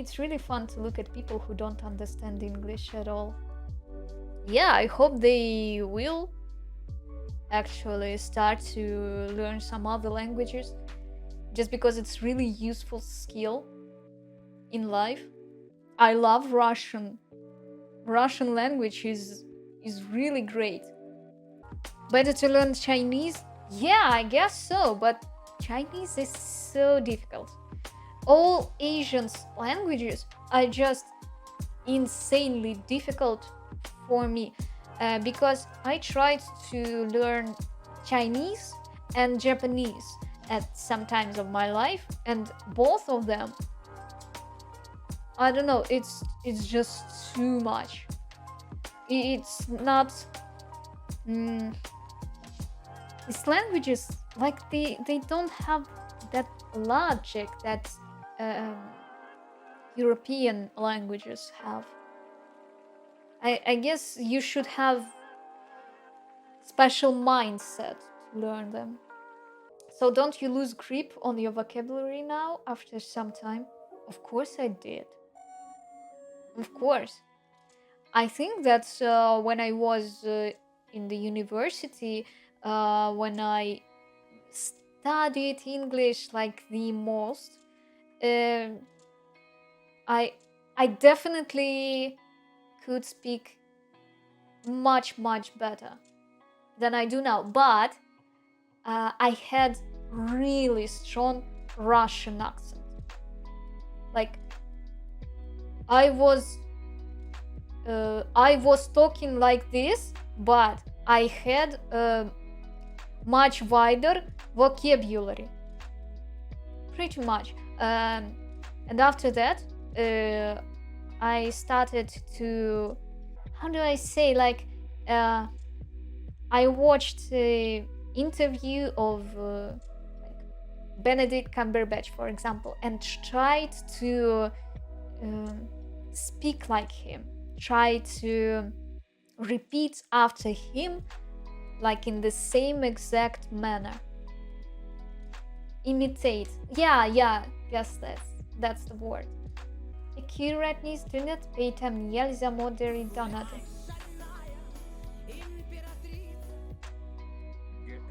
it's really fun to look at people who don't understand English at all. Yeah, I hope they will actually start to learn some other languages, just because it's really useful skill in life. I love Russian. Russian language is really great. Better to learn Chinese? Yeah, I guess so, but Chinese is so difficult. All Asian languages are just insanely difficult for me, because I tried to learn Chinese and Japanese at some times of my life, and both of them, I don't know, it's just too much. It's not these languages, like they don't have that logic that European languages have. I guess you should have special mindset to learn them. So don't you lose grip on your vocabulary now after some time? Of course I did. Of course. I think that when I was in the university, when I studied English like the most, I definitely could speak much better than I do now, but I had really strong Russian accent. Like I was talking like this, but I had a much wider vocabulary, pretty much. And after that, I started to, how do I say, like, I watched an interview of Benedict Cumberbatch, for example, and tried to speak like him, try to repeat after him, like in the same exact manner. Imitate. Yeah, yes, that's the word. Accurately student paytem нельзя moderate donate.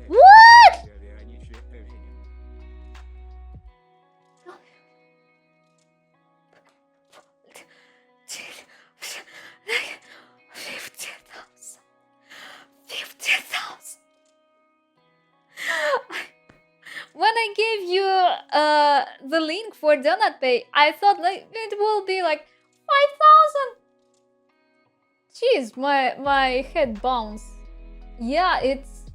What? When I gave you the link for Donut Pay, I thought like it will be like 5,000. Jeez, my head bounced. Yeah, it's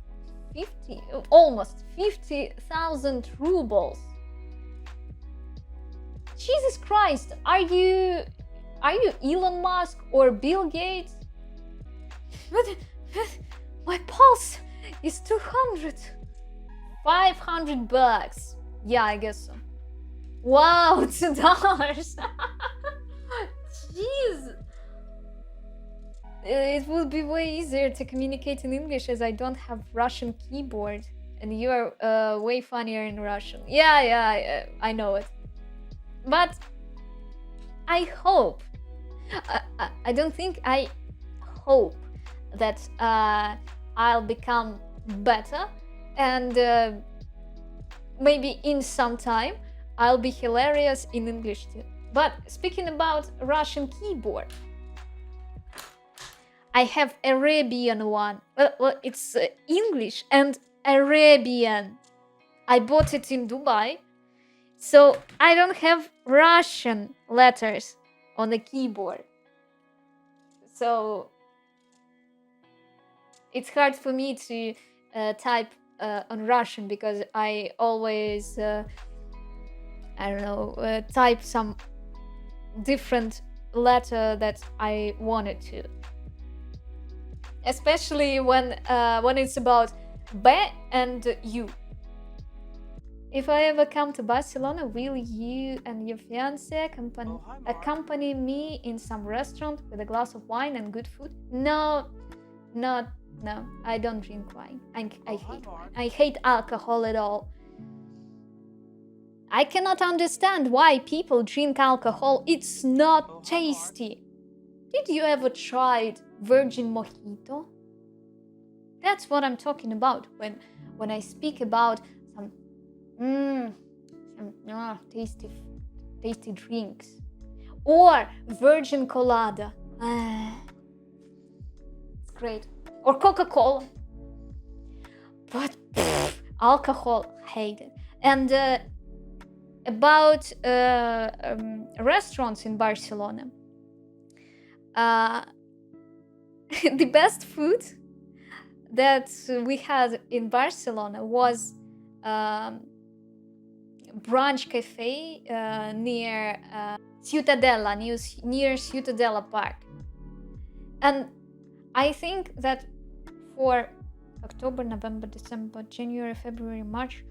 50, almost 50,000 rubles. Jesus Christ, are you Elon Musk or Bill Gates? My pulse is 200. 500 bucks. Yeah, I guess so. Wow, $2. Jeez. It would be way easier to communicate in English as I don't have Russian keyboard, and you are way funnier in Russian. Yeah, I know it. But I hope, I don't think, I hope that I'll become better, and maybe in some time I'll be hilarious in English too. But speaking about Russian keyboard, I have Arabian one. Well, it's English and Arabian. I bought it in Dubai, so I don't have Russian letters on the keyboard. So it's hard for me to type on Russian, because I always, type some different letter that I wanted to. Especially when it's about B and U. If I ever come to Barcelona, will you and your fiancé accompany me in some restaurant with a glass of wine and good food? No, I don't drink wine. I hate wine. I hate alcohol at all. I cannot understand why people drink alcohol. It's not tasty. Did you ever try virgin mojito? That's what I'm talking about when I speak about some tasty drinks. Or virgin colada. It's great. Or Coca-Cola. But alcohol, hate it. And about restaurants in Barcelona. The best food that we had in Barcelona was brunch cafe near Ciutadella, near Ciutadella Park. And I think that for October, November, December, January, February, March,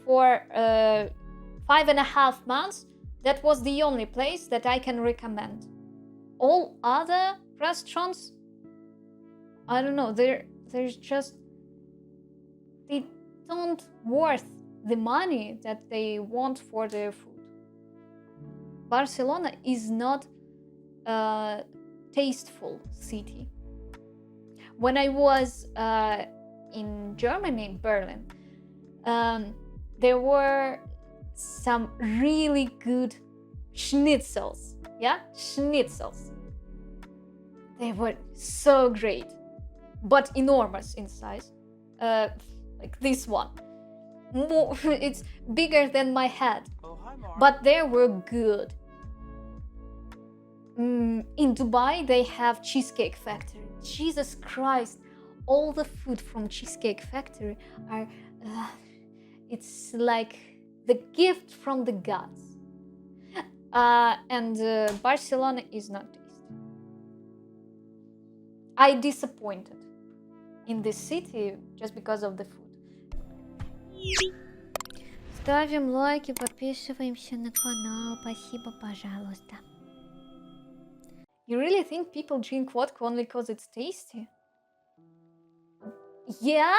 for 5.5 months, that was the only place that I can recommend. All other restaurants, I don't know, there's just, they don't worth the money that they want for their food. Barcelona is not a tasteful city. When I was in Germany, Berlin, there were some really good schnitzels. Schnitzels. They were so great, but enormous in size, like this one. It's bigger than my head, but they were good. In Dubai, they have Cheesecake Factory. Jesus Christ, all the food from Cheesecake Factory are, it's like the gift from the gods. And Barcelona is not tasty. I disappointed in this city just because of the food. Ставим лайки, подписываемся на канал. Спасибо, пожалуйста. You really think people drink vodka only because it's tasty? Yeah?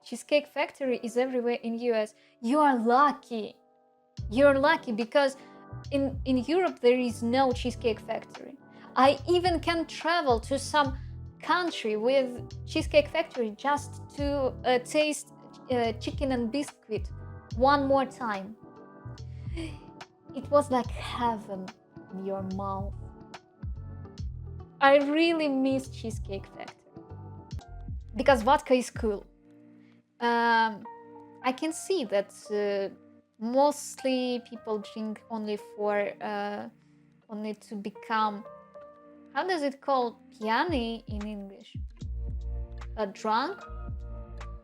Cheesecake Factory is everywhere in US. You are lucky. You're lucky because in Europe there is no Cheesecake Factory. I even can travel to some country with Cheesecake Factory just to taste chicken and biscuit one more time. It was like heaven in your mouth. I really miss Cheesecake Factory because vodka is cool. I can see that mostly people drink only for only to become, how does it call piyany in English? Drunk,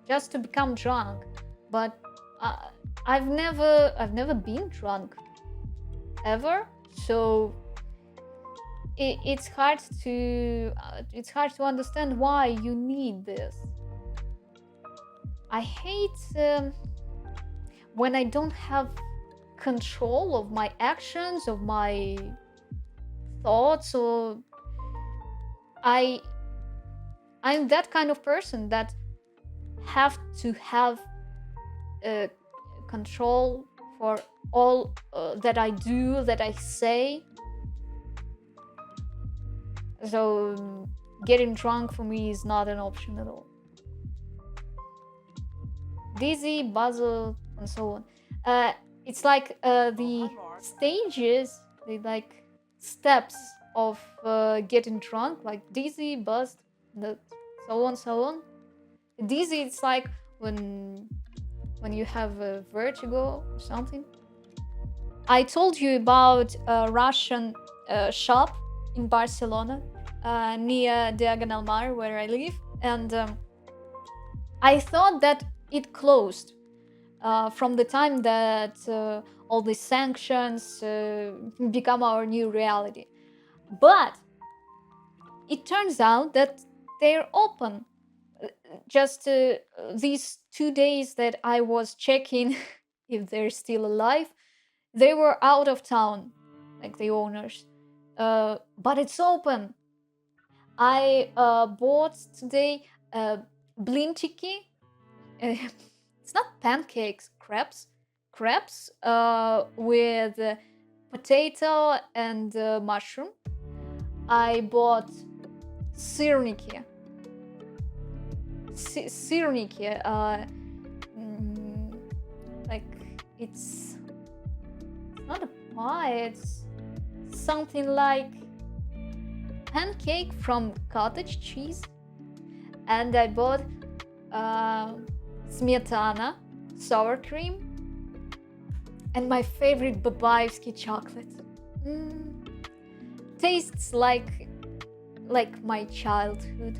just to become drunk. But I've never been drunk ever, so it's hard to understand why you need this. I hate when I don't have control of my actions, of my thoughts, or I'm that kind of person that have to have control for all that I do, that I say. So getting drunk for me is not an option at all. Dizzy, buzzle, and so on. It's like the stages, the like steps of getting drunk, like dizzy, buzzed, so on. Dizzy, it's like when you have a vertigo or something. I told you about a Russian shop in Barcelona, near Diagonal Mar, where I live, and I thought that it closed from the time that all these sanctions become our new reality. But it turns out that they're open. Just these 2 days that I was checking if they're still alive, they were out of town, like the owners. But it's open. I bought today blintiki. It's not pancakes, crepes. crepes with potato and mushroom. I bought syrniki. Syrniki, like it's not a pie, it's something like pancake from cottage cheese. And I bought smetana, sour cream, and my favorite Babaevsky chocolate. Tastes like my childhood.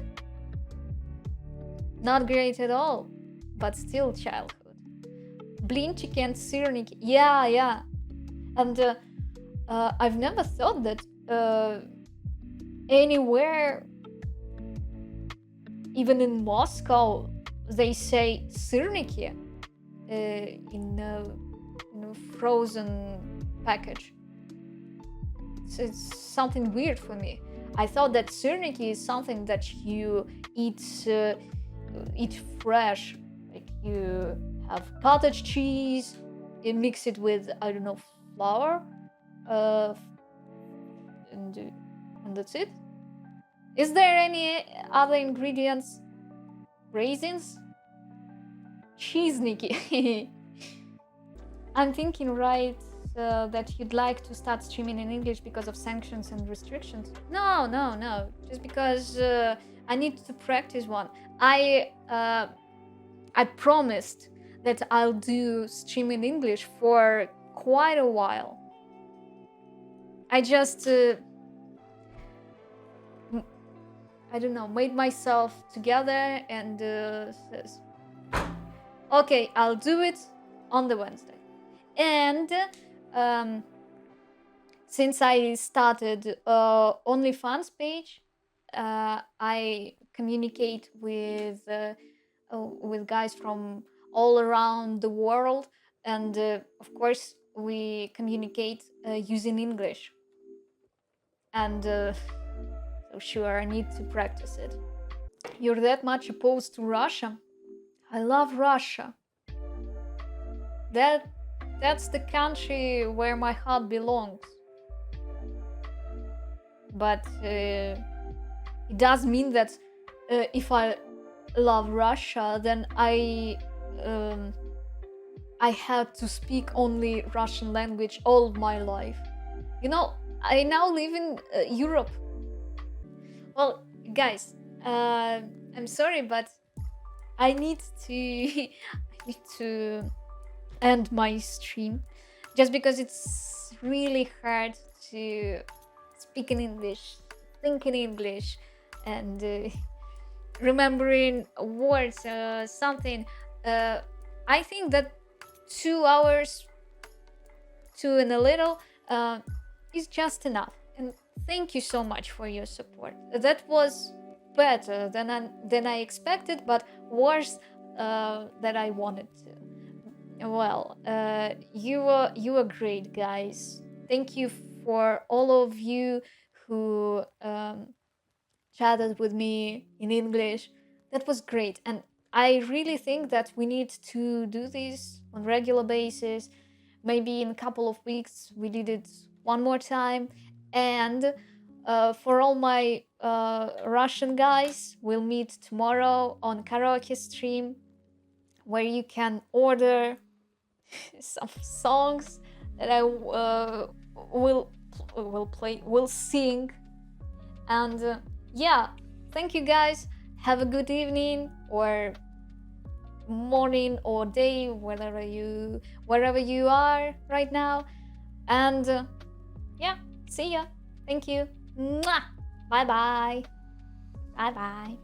Not great at all, but still childhood. Blinchiki and syrniki, yeah. And I've never thought that anywhere, even in Moscow, they say syrniki in a frozen package. So it's something weird for me. I thought that syrniki is something that you eat fresh, like you have cottage cheese, you mix it with, I don't know, flour, and that's it. Is there any other ingredients? Raisins? Cheeseniki. I'm thinking, right, that you'd like to start streaming in English because of sanctions and restrictions. No. Just because I need to practice one. I promised that I'll do stream in English for quite a while. I just I don't know, made myself together and says, okay, I'll do it on the Wednesday. And since I started OnlyFans page, I communicate with guys from all around the world, and of course we communicate using English. And so sure, I need to practice it. You're that much opposed to Russia? I love Russia. That's the country where my heart belongs. But it does mean that if I love Russia, then I had to speak only Russian language all my life. You know, I now live in Europe. Well, guys, I'm sorry, but I need to end my stream, just because it's really hard to speak in English, think in English, and remembering words, something. I think that 2 hours, 2 and a little, is just enough. And thank you so much for your support. That was better than I expected, but worse than I wanted to. Well, you were great, guys. Thank you for all of you who chatted with me in English. That was great, and I really think that we need to do this on regular basis. Maybe in a couple of weeks we did it one more time. And for all my Russian guys, we'll meet tomorrow on karaoke stream, where you can order some songs that I will sing. And yeah, thank you guys. Have a good evening or morning or day, wherever you are right now. And yeah, see ya. Thank you. Mwah. Bye bye.